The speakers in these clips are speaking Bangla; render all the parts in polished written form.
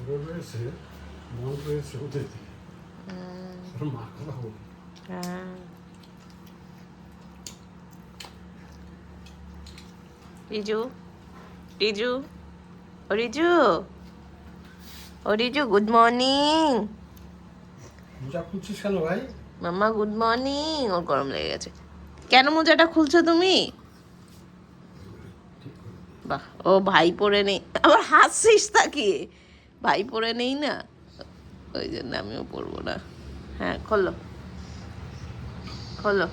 রয়েছে, মন রয়েছে ওদের দিকে। মা কথা বলি। রিজু, রিজু, ও রিজু, ও রিজু, গুড মর্নিং। মোজা খুঁজছিস কেন ভাই? মাম্মা গুড মর্নিং। ওর গরম লেগে গেছে। কেন মোজাটা খুলছো তুমি? বাহ, ও ভাই পরে নেই, আবার হাসছিস তাকে। ভাই পরে নেই না, ওই জন্য আমিও পরবো না। হ্যাঁ, খোলো খোলো।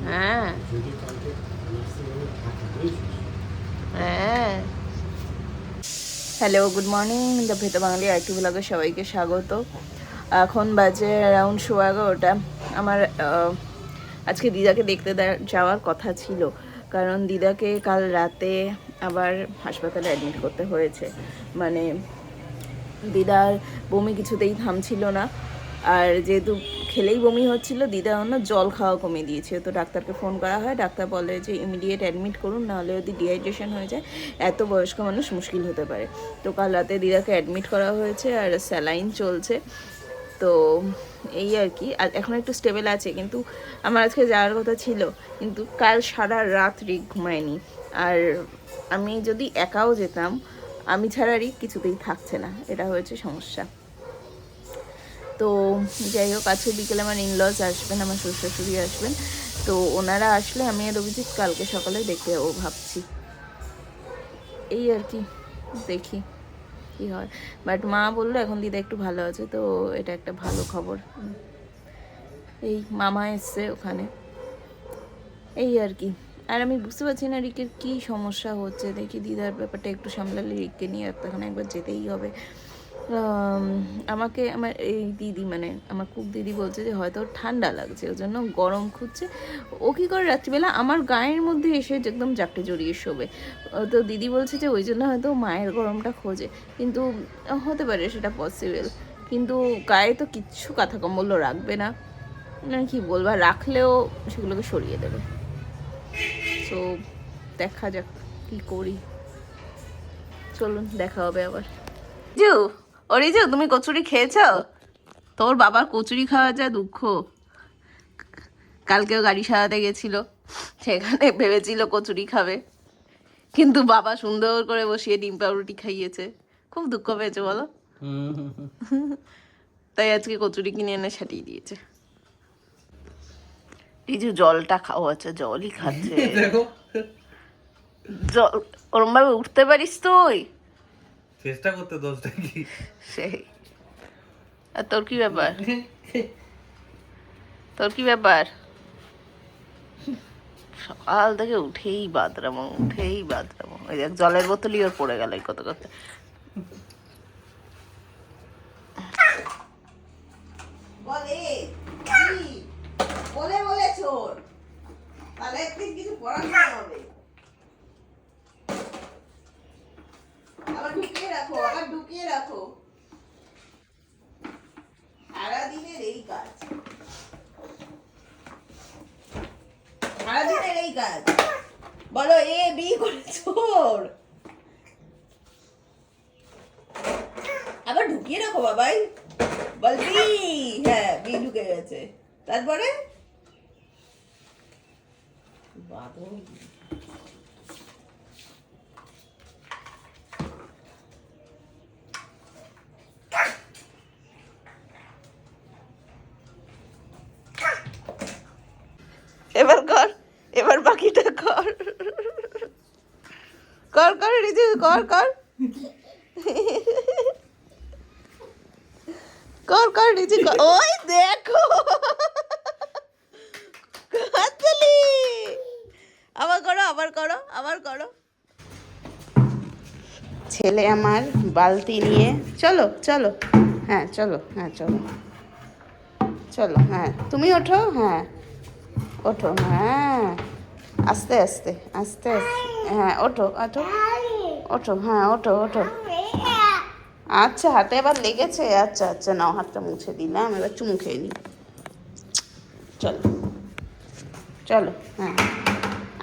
হ্যাঁ যদি কালকে নার্সিংহোমে থাকে, বুঝেছিস? হ্যাঁ। Hello, good morning. দ্য ভেতা বাঙালি আইটি ব্লগে সবাইকে স্বাগত। এখন বাজে অ্যারাউন্ড 11:15। আমার আজকে দিদাকে দেখতে যাওয়ার কথা ছিল, কারণ দিদাকে কাল রাতে আবার হাসপাতালে অ্যাডমিট করতে হয়েছে। মানে দিদার বমি কিছুতেই থামছিল না, আর যেহেতু খেলেই বমি হচ্ছিল, দিদা অন্য জল খাওয়া কমিয়ে দিয়েছে। তো ডাক্তারকে ফোন করা হয়, ডাক্তার বলে যে ইমিডিয়েট অ্যাডমিট করুন, নাহলে যদি ডিহাইড্রেশন হয়ে যায় এত বয়স্ক মানুষ মুশকিল হতে পারে। তো কাল রাতে দিদাকে অ্যাডমিট করা হয়েছে আর স্যালাইন চলছে। তো এই আর কি, আর এখন একটু স্টেবল আছে। কিন্তু আমার আজকে যাওয়ার কথা ছিল, কিন্তু কাল সারা রাত্রি ঘুমায়নি। আর আমি যদি একাও যেতাম, আমি ছাড়া রিক কিছুতেই থাকছে না, এটা হয়েছে সমস্যা। তো যাই হোক, আজকে বিকেলে আমার ইনলজ আসবেন, আমার শ্বশুর শাশুড়ি আসবেন। তো ওনারা আসলে আমি আর অভিজিৎ কালকে সকালে দেখতে যাবো ভাবছি। এই আর কি, দেখি কি হয়। বাট মা বললো এখন দিদা একটু ভালো আছে, তো এটা একটা ভালো খবর। এই মামা এসছে ওখানে, এই আর কি। আর আমি বুঝতে পারছি না রিকের কী সমস্যা হচ্ছে। দেখি দিদার ব্যাপারটা একটু সামলালে রিককে নিয়ে একটাখানে একবার যেতেই হবে। আমাকে আমার এই দিদি, মানে আমার কুক দিদি বলছে যে হয়তো ঠান্ডা লাগছে, ওই জন্য গরম খুঁজছে। ও কী করে রাত্রিবেলা আমার গায়ের মধ্যে এসে একদম জাপটে জড়িয়ে শোবে। তো দিদি বলছে যে ওই জন্য হয়তো মায়ের গরমটা খোঁজে, কিন্তু হতে পারে সেটা পসিবল। কিন্তু গায়ে তো কিচ্ছু কাঁথা কম্বলও রাখবে না, না কি বলবা, রাখলেও সেগুলোকে সরিয়ে দেবে। তো দেখা যাক কি করি। চলুন, দেখা হবে আবার। জু, অরিজু, তুমি কচুরি খেয়েছ? তোর বাবার কচুরি খাওয়া যা দুঃখ। কালকেও গাড়ি সারাতে গেছিল, সেখানে ভেবেছিল কচুরি খাবে, কিন্তু বাবা সুন্দর করে বসিয়ে ডিম পাউরুটি খাইয়েছে। খুব দুঃখ পেয়েছে বলো। তাই আজকে কচুরি কিনে এনে সাটিয়ে দিয়েছে। রিজু জলটা খাও, আচ্ছা জলই খাচ্ছে। জল ওরম ভাবে উঠতে পারিস তুই? চেষ্টা করতে দোষটা কি? সেই। আর তোর কি ব্যাপার? তোর কি ব্যাপার? সকাল থেকে উঠেই বাদরামো, উঠেই বাদরামো। ওই দেখ জলের বোতলই ওর পড়ে গেল কত কত। বলে বলে বলে ছোট, তাহলে একদিন কিছু পড়াতে হবে। আবার ঢুকিয়ে রাখো, আবার ঢুকিয়ে রাখো। সারাদিনের এই কাজ, সারাদিনের এই কাজ। বলো এ বি করে ছোট, আবার ঢুকিয়ে রাখো বাবাই। বল বি, হ্যাঁ বি ঢুকে গেছে। তারপরে বাদল। এবার কর, এবার বাকিটা কর। কর কর রিজু, কর কর কর কর রিজু কর। ওই দেখো হাততালি। আবার করো, আবার করো, আবার করো। ছেলে আমার বালতি নিয়ে, চলো চলো, হ্যাঁ চলো, হ্যাঁ চলো চলো, হ্যাঁ তুমি ওঠো, হ্যাঁ ওঠো, হ্যাঁ আস্তে আস্তে আস্তে আস্তে, হ্যাঁ ওঠো ওঠো ওঠো, হ্যাঁ ওঠো ওঠো। আচ্ছা হাতে এবার লেগেছে, আচ্ছা আচ্ছা নাও, হাতটা মুছে দিলাম, এবার চুমু খেয়ে নিই। চলো চলো, হ্যাঁ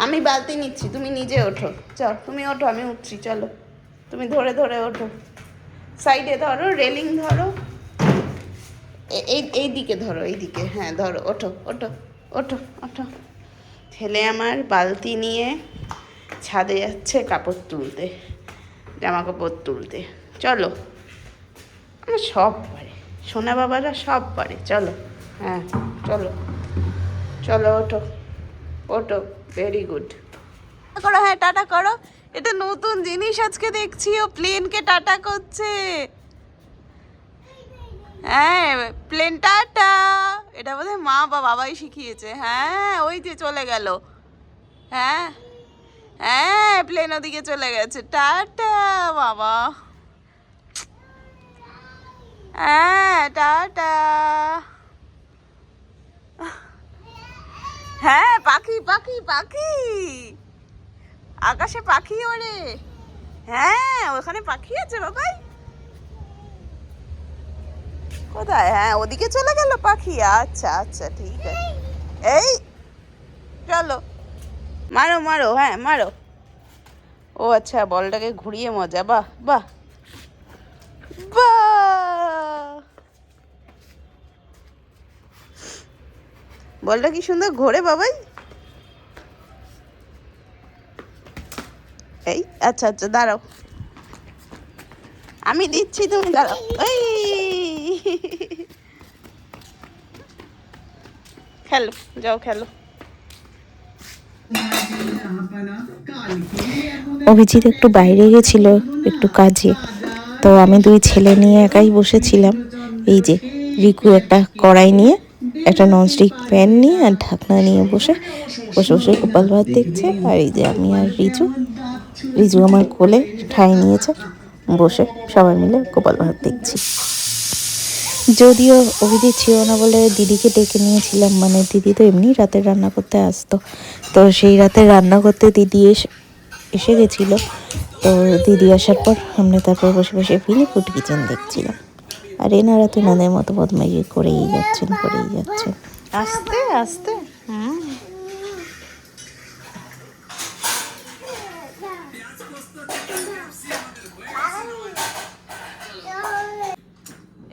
আমি বালতি নিচ্ছি, তুমি নিজে ওঠো। চল তুমি ওঠো, আমি উঠছি, চলো। তুমি ধরে ধরে ওঠো, সাইডে ধরো, রেলিং ধরো, এই দিকে ধরো, এই দিকে, হ্যাঁ ধরো, ওঠো ওঠো ওঠো ওঠো। ছেলে আমার বালতি নিয়ে ছাদে যাচ্ছে কাপড় তুলতে, জামা কাপড় তুলতে। চলো, আমার সব পারে, সোনা বাবারা সব পারে। চলো, হ্যাঁ চলো চলো, ওঠো ওঠো, ভেরি গুড। করো, হ্যাঁ টাটা করো। এটা নতুন জিনিস আজকে দেখছি, ও প্লেনকে টাটা করছে। হ্যাঁ প্লেন টাটা, এটা বোধহয় মা বা বাবাই শিখিয়েছে। হ্যাঁ ওই যে চলে গেল, হ্যাঁ হ্যাঁ প্লেন ওদিকে চলে গেছে, টাটা বাবা, হ্যাঁ টাটা। হ্যাঁ পাখি পাখি পাখি, আকাশে পাখি ওড়ে। হ্যাঁ ওখানে পাখি আছে বাবাই, কোথায়? হ্যাঁ ওদিকে চলে গেল পাখি, আচ্ছা আচ্ছা ঠিক আছে। এই চলো, মারো মারো, হ্যাঁ মারো। ও আচ্ছা, বলটাকে ঘুরিয়ে মজা, বাহ বাহ বাহ, বলটা কি সুন্দর ঘোরে বাবাই। এই আচ্ছা আচ্ছা দাঁড়াও, আমি দিচ্ছি, তুমি দাঁড়াও। এই খেলো, যাও খেলো। অভিজিৎ একটু বাইরে গেছিল একটু কাজে, তো আমি দুই ছেলে নিয়ে একাই বসেছিলাম। এই যে রিকু একটা কড়াই নিয়ে, একটা ননস্টিক প্যান নিয়ে আর ঢাকনা নিয়ে বসে বসে বসে গোপাল ভাত দেখছে। আর এই যে আমি আর রিজু আমার কোলে ঠাঁই নিয়েছে, বসে সবাই মিলে গোপাল ভাত দেখছি। যদিও অভিজিৎ ছিল না বলে দিদিকে ডেকে নিয়েছিলাম, মানে দিদি তো এমনি রাতে রান্না করতে আসতো, তো সেই রাতে রান্না করতে দিদি এসে গেছিলো। তো দিদি আসার পর আমরা তারপর বসে বসে ফিলিপুড কিচেন দেখছিলাম। আর এনারা তো এনাদের মতো বদমাইশি করেই যাচ্ছেন। আস্তে আস্তে,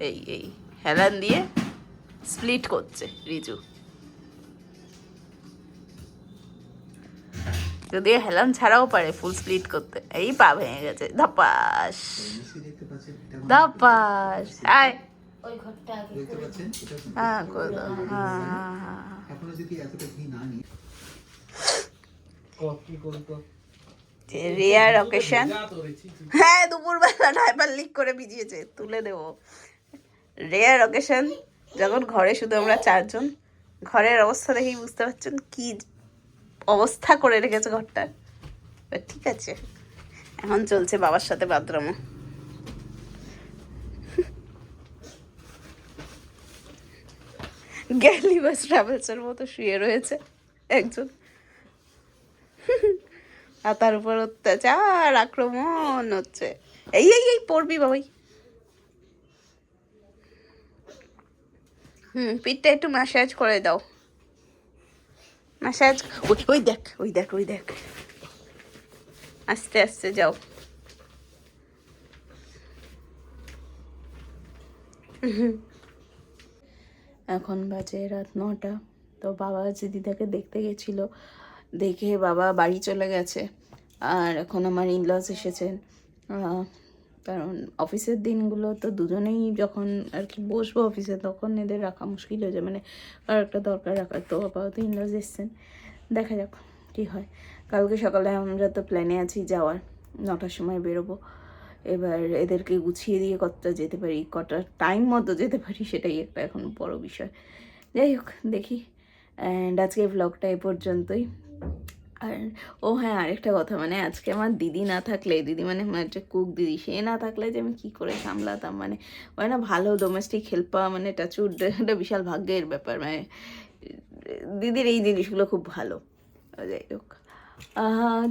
এই এই হেলান দিয়ে স্প্লিট করছে রিজু, যদিও হেলান ছাড়াও পারে ফুল স্প্লিট করতে। এই পা ভেঙে গেছে, ধপাস ধপাস। আয় হ্যাঁ করে দাও, হ্যাঁ হ্যাঁ হ্যাঁ। রেয়ার অকেশন, হ্যাঁ দুপুরবেলা ড্রাইভার লিক করে ভিজিয়েছে, তুলে দেবো। রেয়ার অকেশন, যখন ঘরে শুধু আমরা চারজন, ঘরের অবস্থা দেখেই বুঝতে পারছেন কি অবস্থা করে রেখেছে ঘরটা। ঠিক আছে, এখন চলছে বাবার সাথে বাথরুমও। গ্যালি বাস ট্রাভেলসের মতো শুয়ে রয়েছে একজন, আর তার উপর অত্যাচার আক্রমণ হচ্ছে। এই এই এই পড়বি বাবাই। পিঠটা একটু ম্যাসাজ করে দাও, ম্যাসাজ। ওই দেখ ওই দেখ ওই দেখ, আস্তে আস্তে যাও। এখন বাজে রাত 9টা। তো বাবা আজ দিদাকে দেখতে গেছিলো, দেখে বাবা বাড়ি চলে গেছে। আর এখন আমার ইনলস এসেছেন, কারণ অফিসের দিনগুলো তো দুজনেই যখন আর কি বসবো অফিসে, তখন এদের রাখা মুশকিল হয়ে যায়, মানে আর একটা দরকার রাখার। তো আপাতত ইনলস এসছেন, দেখা যাক কী হয়। কালকে সকালে আমরা তো প্ল্যানে আছি যাওয়ার, 9টার সময় বেরোবো। এবার এদেরকে গুছিয়ে দিয়ে কতটা যেতে পারি, কটা টাইম মতো যেতে পারি, সেটাই একটা এখন বড় বিষয়। যাই হোক দেখি। অ্যান্ড আজকে ব্লগটা এ পর্যন্তই। আর ও হ্যাঁ, আরেকটা কথা, মানে আজকে আমার দিদি না থাকলে, দিদি মানে আমার যে কুক দিদি, সে না থাকলে যে আমি কী করে সামলাতাম, মানে হয় না ভালো ডোমেস্টিক হেল্প পাওয়া মানে টাচুড একটা বিশাল ভাগ্যের ব্যাপার। মানে দিদির এই জিনিসগুলো খুব ভালো।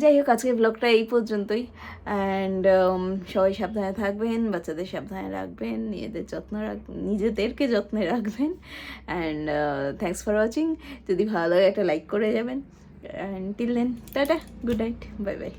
যাই হোক আজকে ব্লগটা এই পর্যন্তই। অ্যান্ড সবাই সাবধানে থাকবেন, বাচ্চাদের সাবধানে রাখবেন, নিজেদেরকে যত্নে রাখবেন। And thanks for watching. যদি ভালো লাগে একটা লাইক করে যাবেন। And till then tata, good night, bye by.